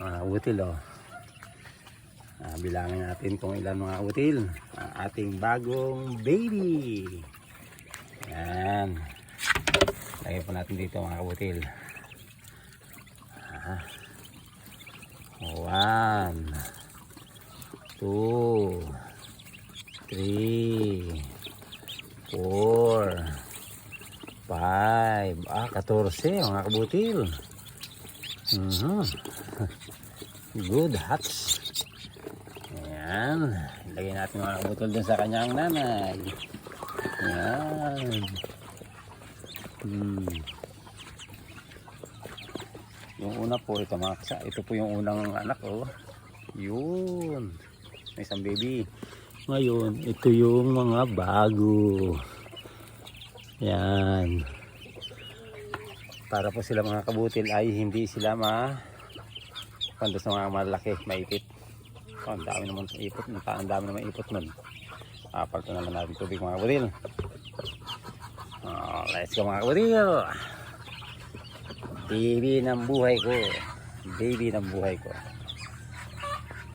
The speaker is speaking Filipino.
Mga util oh. Bilangin natin kung ilan mga util ang ating bagong baby. Yan. Lagay po natin dito mga util. 1, 2, 3, 4, 5, 14 mga kabutil. Good hatch. Ayan, ilagay natin mga kabutil dun sa kanyang nanay. Ayan. Yung una po ito mga kasa, ito po yung unang anak oh. Yun, may isang baby. Ngayon ito yung mga bago. Yan, para po sila mga kabutil ay hindi sila pando sa mga malaki, maipit. Ang dami naman ipot, ang dami naman ipot nun. Palto naman natin tubig mga kabutil. Let's go mga kabutil. Baby ng buhay ko, baby ng buhay ko.